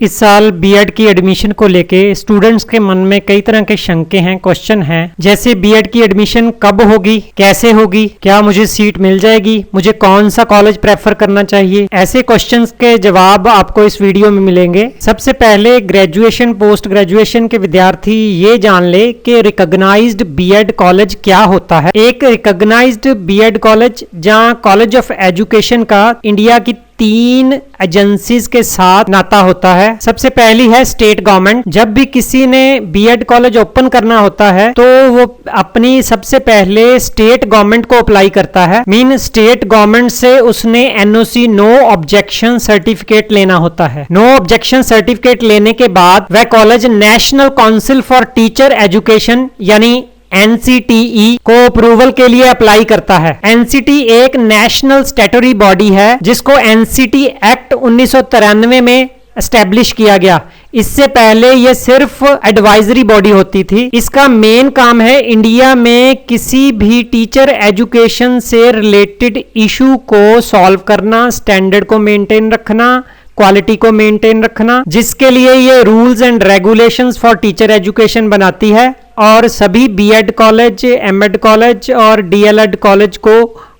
इस साल बीएड की एडमिशन को लेके स्टूडेंट्स के मन में कई तरह के शंके हैं, क्वेश्चन हैं, जैसे बीएड की एडमिशन कब होगी, कैसे होगी, क्या मुझे सीट मिल जाएगी, मुझे कौन सा कॉलेज प्रेफर करना चाहिए। ऐसे क्वेश्चंस के जवाब आपको इस वीडियो में मिलेंगे। सबसे पहले ग्रेजुएशन पोस्ट ग्रेजुएशन के विद्यार्थी ये जान ले कि रिकॉग्नाइज्ड बीएड कॉलेज क्या होता है। एक रिकॉग्नाइज्ड बीएड कॉलेज जहां कॉलेज ऑफ एजुकेशन का इंडिया की 3 एजेंसीज के साथ नाता होता है। सबसे पहली है स्टेट गवर्नमेंट। जब भी किसी ने बीएड कॉलेज ओपन करना होता है तो वो अपनी सबसे पहले स्टेट गवर्नमेंट को अप्लाई करता है। मीन स्टेट गवर्नमेंट से उसने एनओसी नो ऑब्जेक्शन सर्टिफिकेट लेना होता है। नो ऑब्जेक्शन सर्टिफिकेट लेने के बाद वह college national council for teacher education यानी एनसीटीई को अप्रूवल के लिए अप्लाई करता है। एनसीटी एक नेशनल स्टैट्यूटरी बॉडी है जिसको एनसीटी एक्ट 1993 में एस्टेब्लिश किया गया। इससे पहले यह सिर्फ एडवाइजरी बॉडी होती थी। इसका मेन काम है इंडिया में किसी भी टीचर एजुकेशन से रिलेटेड इशू को सॉल्व करना, स्टैंडर्ड को मेंटेन रखना, क्वालिटी को मेंटेन रखना, जिसके लिए ये rules and regulations for teacher education बनाती है। और सभी बीएड कॉलेज, एमएड कॉलेज और डीएलएड कॉलेज को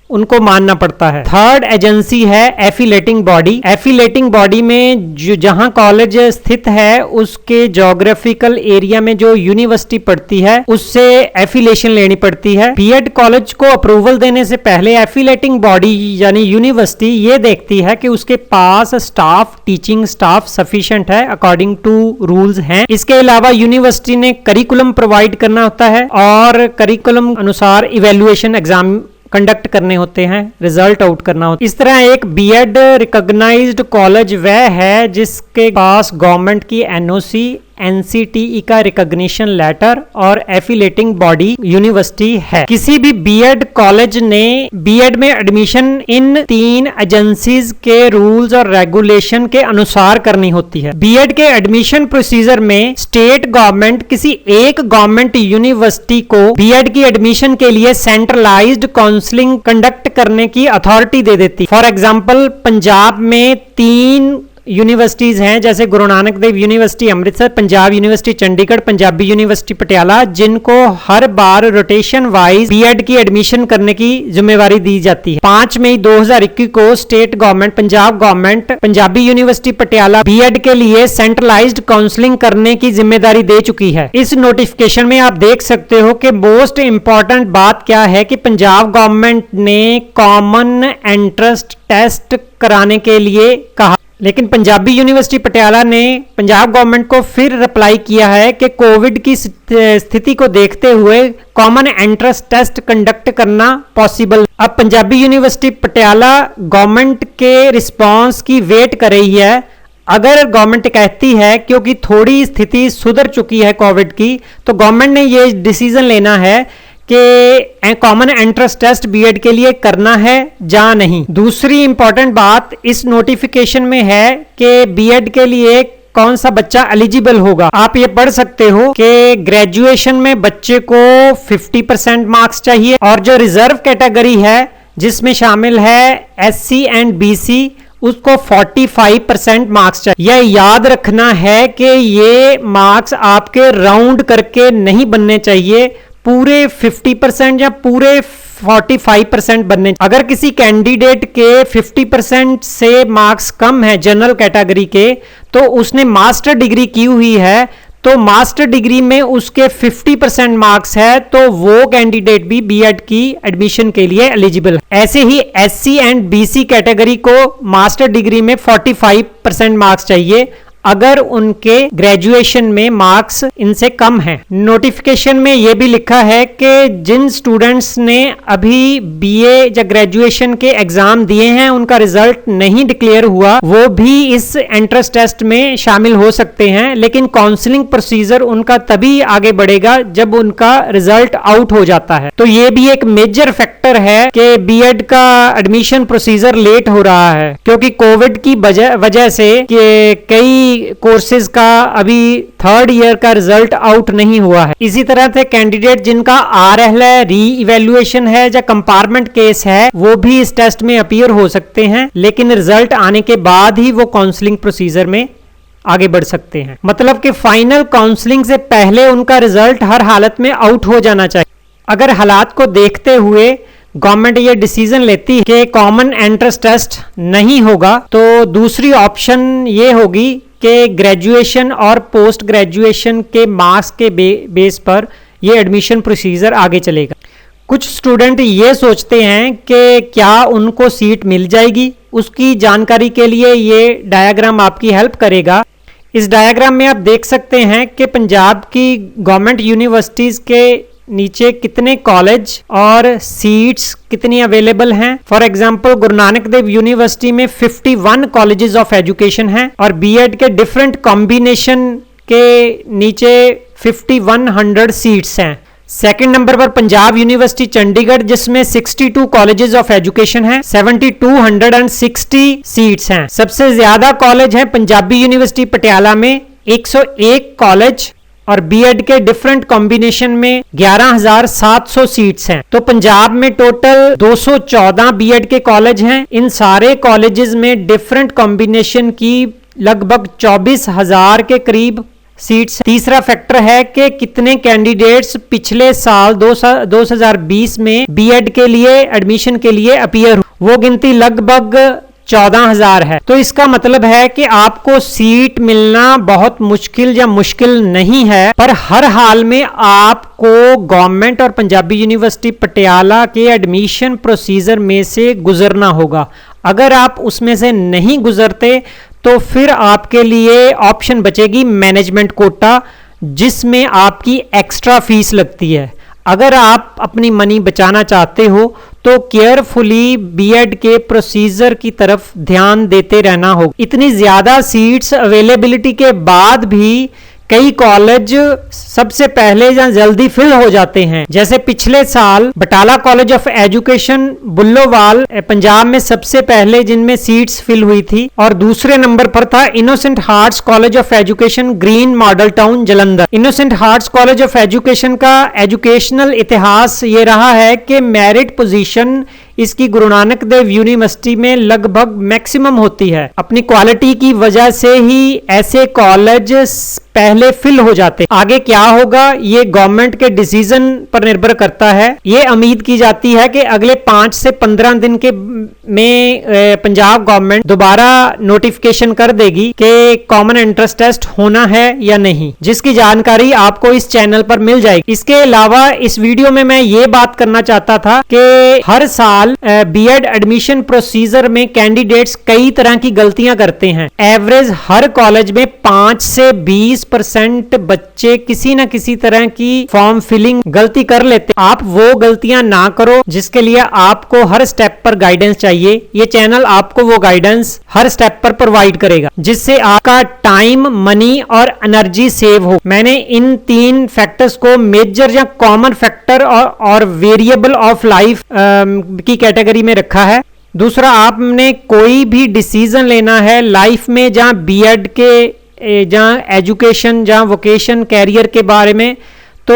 उनको मानना पड़ता है। थर्ड एजेंसी है एफिलेटिंग बॉडी। एफिलेटिंग बॉडी में जहां कॉलेज स्थित है उसके ज्योग्राफिकल एरिया में जो यूनिवर्सिटी पड़ती है उससे एफिलेशन लेनी पड़ती है। बीएड कॉलेज को अप्रूवल देने से पहले एफिलेटिंग बॉडी यानी यूनिवर्सिटी ये देखती है कि उसके पास स्टाफ, टीचिंग स्टाफ सफिशिएंट है अकॉर्डिंग टू रूल्स हैं। इसके अलावा यूनिवर्सिटी ने करिकुलम प्रोवाइड करना होता है और करिकुलम अनुसार इवेल्युएशन एग्जाम कंडक्ट करने होते हैं, रिजल्ट आउट करना होता है। इस तरह एक बीएड रिकॉग्नाइज्ड कॉलेज वह है जिसके पास गवर्नमेंट की एनओसी, एनसीटीई का रिकॉग्निशन लेटर और एफिलेटिंग बॉडी यूनिवर्सिटी है। किसी भी बीएड कॉलेज ने बीएड में एडमिशन इन 3 एजेंसीज के रूल्स और रेगुलेशन के अनुसार करनी होती है। बीएड के एडमिशन प्रोसीजर में स्टेट गवर्नमेंट किसी एक गवर्नमेंट यूनिवर्सिटी को बीएड की एडमिशन के लिए सेंट्रलाइज्ड काउंसलिंग कंडक्ट करने की अथॉरिटी दे देती। फॉर एग्जाम्पल पंजाब में 3 यूनिवर्सिटीज हैं जैसे Guru Nanak Dev university Amritsar, Punjab university Chandigarh, Punjabi university Patiala, जिनको हर बार रोटेशन वाइज बीएड की एडमिशन करने की जिम्मेवारी दी जाती है। 5 मई 2021 को state government, Punjab government Punjabi university Patiala BEd के लिए सेंट्रलाइज्ड काउंसलिंग करने की जिम्मेदारी दे चुकी है। इस नोटिफिकेशन में आप देख सकते हो कि मोस्ट इंपॉर्टेंट बात क्या है कि पंजाब गवर्नमेंट ने कॉमन एंट्रेंस टेस्ट कराने के लिए कहा, लेकिन पंजाबी यूनिवर्सिटी पटियाला ने पंजाब गवर्नमेंट को फिर रिप्लाई किया है कि कोविड की स्थिति को देखते हुए कॉमन एंट्रेंस टेस्ट कंडक्ट करना पॉसिबल। अब पंजाबी यूनिवर्सिटी पटियाला गवर्नमेंट के रिस्पांस की वेट कर रही है। अगर गवर्नमेंट कहती है क्योंकि थोड़ी स्थिति सुधर चुकी है कोविड की, तो गवर्नमेंट ने ये डिसीजन लेना है कि कॉमन एंट्रेंस टेस्ट बीएड के लिए करना है या नहीं। दूसरी इंपॉर्टेंट बात इस नोटिफिकेशन में है कि बीएड के लिए कौन सा बच्चा एलिजिबल होगा। आप ये पढ़ सकते हो कि ग्रेजुएशन में बच्चे को 50% मार्क्स चाहिए और जो रिजर्व कैटेगरी है जिसमें शामिल है एससी एंड बीसी उसको 45% मार्क्स चाहिए। यह याद रखना है कि ये मार्क्स आपके राउंड करके नहीं बनने चाहिए, पूरे 50% या पूरे 45% बनने। अगर किसी कैंडिडेट के 50% से मार्क्स कम है जनरल कैटेगरी के, तो उसने मास्टर डिग्री की हुई है, तो मास्टर डिग्री में उसके 50% मार्क्स है तो वो कैंडिडेट भी बीएड की एडमिशन के लिए एलिजिबल है। ऐसे ही एससी एंड बीसी कैटेगरी को मास्टर डिग्री में 45% मार्क्स चाहिए अगर उनके ग्रेजुएशन में मार्क्स इनसे कम हैं। नोटिफिकेशन में यह भी लिखा है कि जिन स्टूडेंट्स ने अभी बीए या ग्रेजुएशन के एग्जाम दिए हैं उनका रिजल्ट नहीं डिक्लेयर हुआ, वो भी इस एंट्रेंस टेस्ट में शामिल हो सकते हैं, लेकिन काउंसलिंग प्रोसीजर उनका तभी आगे बढ़ेगा जब उनका रिजल्ट आउट हो जाता है। तो ये भी एक मेजर फैक्टर है कि बीएड का एडमिशन प्रोसीजर लेट हो रहा है क्योंकि कोविड की वजह से कई कोर्सेज का अभी 3rd ईयर का रिजल्ट आउट नहीं हुआ है। इसी तरह से कैंडिडेट जिनका आरएल है, री इवेल्युएशन है या कंपार्टमेंट केस है, वो भी इस टेस्ट में अपीयर हो सकते हैं, लेकिन रिजल्ट आने के बाद ही वो काउंसलिंग प्रोसीजर में आगे बढ़ सकते हैं। मतलब कि फाइनल काउंसलिंग से पहले उनका रिजल्ट हर हालत में आउट हो जाना चाहिए। अगर हालात को देखते हुए गवर्नमेंट ये डिसीजन लेती है कि कॉमन एंट्रेंस टेस्ट नहीं होगा, तो दूसरी ऑप्शन ये होगी कि ग्रेजुएशन और पोस्ट ग्रेजुएशन के मार्क्स के बेस पर ये एडमिशन प्रोसीजर आगे चलेगा। कुछ स्टूडेंट ये सोचते हैं कि क्या उनको सीट मिल जाएगी, उसकी जानकारी के लिए ये डायग्राम आपकी हेल्प करेगा। इस डायग्राम में आप देख सकते हैं कि पंजाब की गवर्नमेंट यूनिवर्सिटीज़ के नीचे कितने कॉलेज और सीट्स कितनी अवेलेबल हैं। For example Guru Nanak Dev university में 51 कॉलेजेस ऑफ एजुकेशन हैं और बीएड के डिफरेंट कॉम्बिनेशन के नीचे 5100 सीट्स हैं। सेकंड नंबर पर पंजाब यूनिवर्सिटी चंडीगढ़ जिसमें 62 कॉलेजेस ऑफ एजुकेशन हैं, 7260 सीट्स हैं। सबसे ज्यादा कॉलेज हैं पंजाबी यूनिवर्सिटी पटियाला में 101 कॉलेज और बीएड के डिफरेंट कॉम्बिनेशन में 11700 सीट्स हैं। तो पंजाब में टोटल 214 बीएड के कॉलेज हैं। इन सारे कॉलेजेस में डिफरेंट कॉम्बिनेशन की लगभग 24,000 के करीब सीट्स। तीसरा फैक्टर है कि कितने कैंडिडेट्स पिछले साल 2020 में बीएड के लिए एडमिशन के लिए अपीयर, वो गिनती लगभग 14,000 है। तो इसका मतलब है कि आपको सीट मिलना बहुत मुश्किल या मुश्किल नहीं है, पर हर हाल में आपको गवर्नमेंट और पंजाबी यूनिवर्सिटी पटियाला के एडमिशन प्रोसीजर में से गुजरना होगा। अगर आप उसमें से नहीं गुजरते तो फिर आपके लिए ऑप्शन बचेगी मैनेजमेंट कोटा, जिसमें आपकी एक्स्ट्रा फीस लगती है। अगर आप अपनी मनी बचाना चाहते हो तो केयरफुली बीएड के प्रोसीजर की तरफ ध्यान देते रहना होगा। इतनी ज्यादा सीट्स अवेलेबिलिटी के बाद भी कई कॉलेज सबसे पहले या जल्दी फिल हो जाते हैं। जैसे पिछले साल Batala college of education Bullowal Punjab में सबसे पहले जिनमें सीट्स फिल हुई थी, और दूसरे नंबर पर था innocent hearts college of education green model town Jalandhar. Innocent hearts college of education का एजुकेशनल इतिहास ये रहा है कि मेरिट पोजीशन इसकी गुरु नानक देव यूनिवर्सिटी में लगभग मैक्सिमम होती है। अपनी क्वालिटी की वजह से ही ऐसे कॉलेज पहले फिल हो जाते। आगे क्या होगा ये गवर्नमेंट के डिसीजन पर निर्भर करता है। ये उम्मीद की जाती है कि अगले 5 से 15 दिन के में पंजाब गवर्नमेंट दोबारा नोटिफिकेशन कर देगी कि कॉमन एंट्रेंस टेस्ट होना है या नहीं, जिसकी जानकारी आपको इस चैनल पर मिल जाएगी। इसके अलावा इस वीडियो में मैं ये बात करना चाहता था कि हर साल बीएड एडमिशन प्रोसीजर में कैंडिडेट्स कई तरह की गलतियां करते हैं। एवरेज हर कॉलेज में 5 से 20% बच्चे किसी न किसी तरह की फॉर्म फिलिंग गलती कर लेते। आप वो गलतियां ना करो, जिसके लिए आपको हर स्टेप पर गाइडेंस चाहिए। ये चैनल आपको वो गाइडेंस हर स्टेप पर प्रोवाइड करेगा, जिससे आपका टाइम, मनी और एनर्जी सेव हो। मैंने इन 3 फैक्टर्स को मेजर या कॉमन फैक्टर और वेरिएबल ऑफ लाइफ की कैटेगरी में रखा है। दूसरा, आपने कोई भी डिसीजन लेना है लाइफ में, जहां बीएड के, जहां एजुकेशन, जहां वोकेशन, कैरियर के बारे में, तो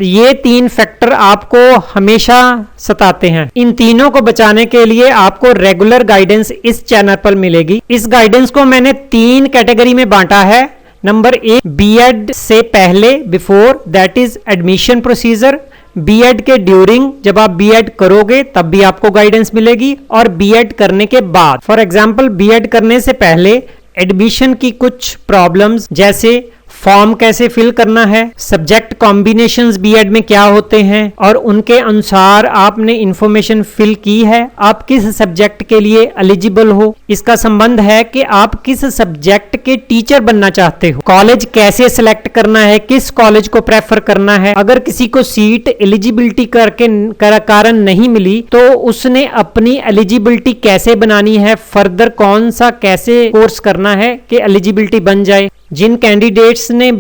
ये 3 फैक्टर आपको हमेशा सताते हैं। इन तीनों को बचाने के लिए आपको रेगुलर गाइडेंस इस चैनल पर मिलेगी। इस गाइडेंस को मैंने 3 कैटेगरी में बांटा है। नंबर 1 बीएड से पहले, before, that is admission procedure. BEd के ड्यूरिंग, जब आप बीएड करोगे तब भी आपको गाइडेंस मिलेगी, और बीएड करने के बाद। फॉर एग्जांपल बीएड करने से पहले एडमिशन की कुछ प्रॉब्लम्स, जैसे फॉर्म कैसे फिल करना है, सब्जेक्ट कॉम्बिनेशंस बीएड में क्या होते हैं और उनके अनुसार आपने इंफॉर्मेशन फिल की है, आप किस सब्जेक्ट के लिए एलिजिबल हो, इसका संबंध है कि आप किस सब्जेक्ट के टीचर बनना चाहते हो, कॉलेज कैसे सिलेक्ट करना है, किस कॉलेज को प्रेफर करना है। अगर किसी को सीट एलिजिबिलिटी कारण नहीं मिली तो उसने अपनी एलिजिबिलिटी कैसे बनानी है, फर्दर कौन सा कैसे कोर्स करना है कि एलिजिबिलिटी बन जाए। जिन कैंडिडेट्स ने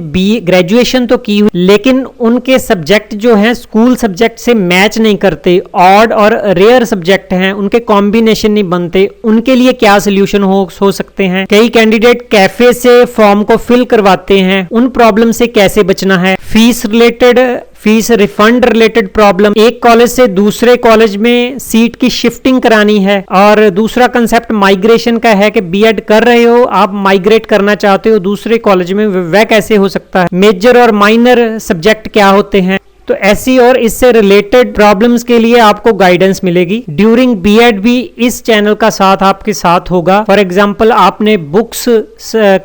ग्रेजुएशन तो की हुई लेकिन उनके सब्जेक्ट जो हैं स्कूल सब्जेक्ट से मैच नहीं करते, ऑड और रेयर सब्जेक्ट हैं, उनके कॉम्बिनेशन नहीं बनते, उनके लिए क्या सोल्यूशन हो सकते हैं। कई कैंडिडेट कैफे से फॉर्म को फिल करवाते हैं, उन प्रॉब्लम से कैसे बचना है। Fees related fees refund related problem, एक कॉलेज से दूसरे कॉलेज में सीट की शिफ्टिंग करानी है, और दूसरा कंसेप्ट माइग्रेशन का है कि बीएड कर रहे हो, आप माइग्रेट करना चाहते हो दूसरे कॉलेज में, वह कैसे हो सकता है, मेजर और माइनर सब्जेक्ट क्या होते हैं। तो ऐसी और इससे रिलेटेड प्रॉब्लम्स के लिए आपको गाइडेंस मिलेगी। ड्यूरिंग बीएड भी इस चैनल का साथ आपके साथ होगा। फॉर एग्जांपल आपने बुक्स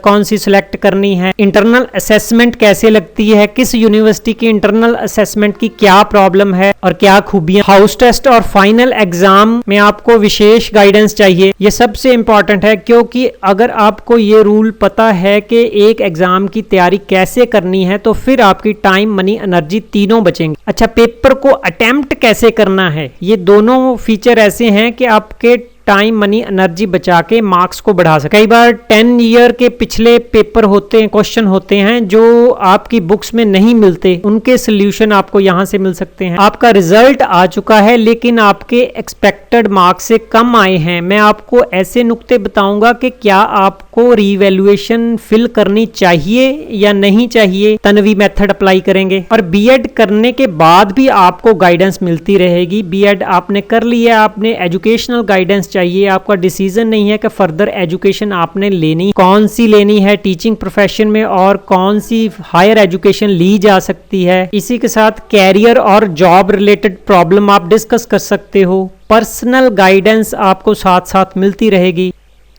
कौन सी सिलेक्ट करनी है, इंटरनल असेसमेंट कैसे लगती है, किस यूनिवर्सिटी की इंटरनल असेसमेंट की क्या प्रॉब्लम है और क्या खूबियां, हाउस टेस्ट और फाइनल एग्जाम में आपको विशेष गाइडेंस चाहिए। ये सबसे इंपॉर्टेंट है, क्योंकि अगर आपको ये रूल पता है कि एक एग्जाम की तैयारी कैसे करनी है तो फिर आपकी टाइम, मनी, एनर्जी तीनों बचेंगे। अच्छा, पेपर को अटेम्प्ट कैसे करना है, ये दोनों फीचर ऐसे हैं कि आपके टाइम, मनी, एनर्जी बचा के मार्क्स को बढ़ा सके। कई बार 10 ईयर के पिछले पेपर होते हैं, क्वेश्चन होते हैं जो आपकी बुक्स में नहीं मिलते, उनके सोल्यूशन आपको यहां से मिल सकते हैं। आपका रिजल्ट आ चुका है लेकिन आपके एक्सपेक्टेड मार्क्स से कम आए हैं, मैं आपको ऐसे नुक्ते बताऊंगा कि क्या आपको रीवैल्यूएशन फिल करनी चाहिए या नहीं चाहिए, तन्वी मेथड अप्लाई करेंगे। और बीएड करने के बाद भी आपको गाइडेंस मिलती रहेगी। बीएड आपने कर लिया, आपने एजुकेशनल गाइडेंस चाहिए, आपका डिसीजन नहीं है कि फर्दर एजुकेशन आपने लेनी, कौन सी लेनी है टीचिंग प्रोफेशन में और कौन सी हायर एजुकेशन ली जा सकती है। इसी के साथ कैरियर और जॉब रिलेटेड प्रॉब्लम आप डिस्कस कर सकते हो। पर्सनल गाइडेंस आपको साथ साथ मिलती रहेगी।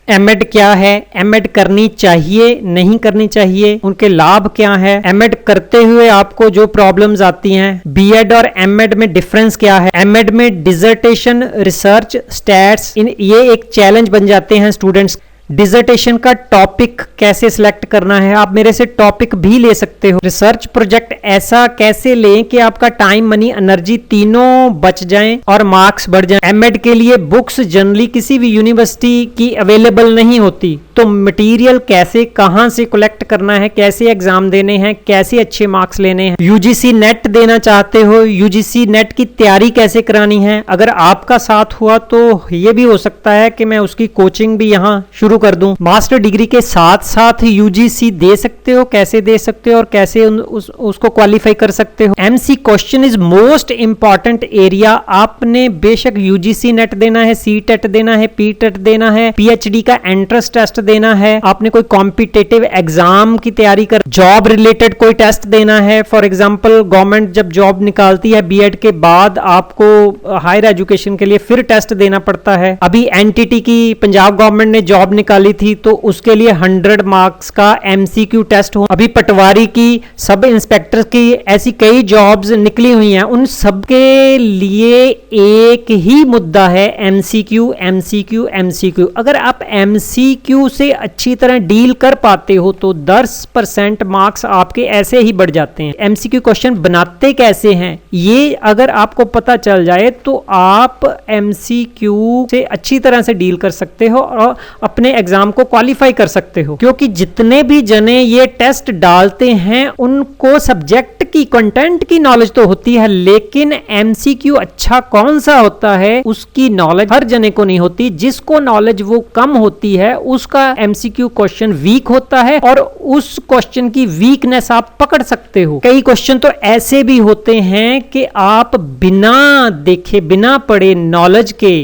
एमएड क्या है, एमएड करनी चाहिए नहीं करनी चाहिए, उनके लाभ क्या है, एमएड करते हुए आपको जो प्रॉब्लम्स आती हैं, बीएड और एमएड में डिफरेंस क्या है, एमएड में डिसर्टेशन, रिसर्च, स्टैट्स, ये एक चैलेंज बन जाते हैं स्टूडेंट्स। डिसर्टेशन का टॉपिक कैसे सिलेक्ट करना है, आप मेरे से टॉपिक भी ले सकते हो। रिसर्च प्रोजेक्ट ऐसा कैसे लें कि आपका टाइम, मनी, एनर्जी तीनों बच जाएं और मार्क्स बढ़ जाएं। एमएड के लिए बुक्स जनरली किसी भी यूनिवर्सिटी की अवेलेबल नहीं होती, तो मटेरियल कैसे, कहां से कलेक्ट करना है, कैसे एग्जाम देने हैं, कैसे अच्छे मार्क्स लेने हैं। यूजीसी नेट देना चाहते हो, यूजीसी नेट की तैयारी कैसे करानी है, अगर आपका साथ हुआ तो ये भी हो सकता है कि मैं उसकी कोचिंग भी यहाँ शुरू कर दूं। मास्टर डिग्री के साथ साथ यूजीसी दे सकते हो, कैसे दे सकते हो और कैसे उसको क्वालिफाई कर सकते हो। MC question is most important area. आपने बेशक यूजीसी नेट देना है, सीटेट देना है, पीटेट देना है, पीएचडी का एंट्रेंस टेस्ट देना है, आपने कोई कॉम्पिटिटिव एग्जाम की तैयारी कर, जॉब रिलेटेड कोई टेस्ट देना है। फॉर एग्जांपल गवर्नमेंट जब जॉब निकालती है बीएड के बाद आपको हायर एजुकेशन के लिए फिर टेस्ट देना पड़ता है। अभी एनटीटी की पंजाब गवर्नमेंट ने जॉब निकाली थी तो उसके लिए 100 मार्क्स का एमसीक्यू टेस्ट हो। अभी पटवारी की, सब इंस्पेक्टर की, ऐसी कई जॉब्स निकली हुई हैं, उन सब के लिए एक ही मुद्दा है एमसीक्यू, एमसीक्यू, एमसीक्यू। अगर आप एमसीक्यू से अच्छी तरह डील कर पाते हो तो 10% मार्क्स आपके ऐसे ही बढ़ जाते हैं। एमसीक्यू क्वेश्चन बनाते कैसे हैं ये अगर आपको पता चल जाए तो आप एमसीक्यू से अच्छी तरह से डील कर सकते हो और अपने एग्जाम को क्वालिफाई कर सकते हो। क्योंकि जितने भी जने ये टेस्ट डालते हैं उनको सब्जेक्ट की, कंटेंट की नॉलेज तो होती है, लेकिन एमसीक्यू अच्छा कौन सा होता है उसकी नॉलेज हर जने को नहीं होती। जिसको नॉलेज वो कम होती है उसका एमसीक्यू क्वेश्चन वीक होता है और उस क्वेश्चन की वीकनेस आप पकड़ सकते हो। कई क्वेश्चन तो ऐसे भी होते हैं कि आप बिना देखे, बिना पढ़े, नॉलेज के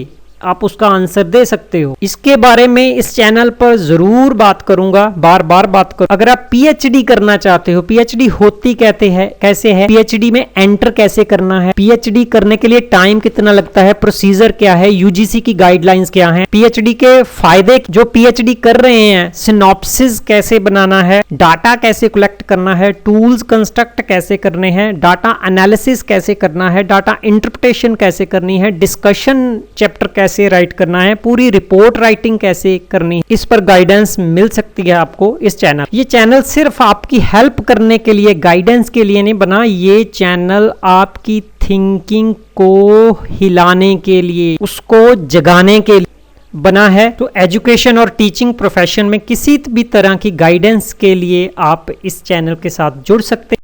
आप उसका आंसर दे सकते हो। इसके बारे में इस चैनल पर जरूर बात करूंगा, बार बार बात करूंगा। अगर आप पीएचडी करना चाहते हो, पीएचडी होती कहते हैं कैसे है, पीएचडी में एंटर कैसे करना है, पीएचडी करने के लिए टाइम कितना लगता है, प्रोसीजर क्या है, यूजीसी की गाइडलाइंस क्या है, पीएचडी के फायदे, जो पीएचडी कर रहे हैं सिनॉप्सिस कैसे बनाना है, डाटा कैसे कलेक्ट करना है, टूल्स कंस्ट्रक्ट कैसे करने हैं, डाटा एनालिसिस कैसे करना है, डाटा इंटरप्रिटेशन कैसे करनी है, डिस्कशन चैप्टर कैसे राइट करना है, पूरी रिपोर्ट राइटिंग कैसे करनी है, इस पर गाइडेंस मिल सकती है आपको इस चैनल। ये चैनल सिर्फ आपकी हेल्प करने के लिए, गाइडेंस के लिए नहीं बना, ये चैनल आपकी थिंकिंग को हिलाने के लिए, उसको जगाने के लिए बना है। तो एजुकेशन और टीचिंग प्रोफेशन में किसी भी तरह की गाइडेंस के लिए आप इस चैनल के साथ जुड़ सकते हैं।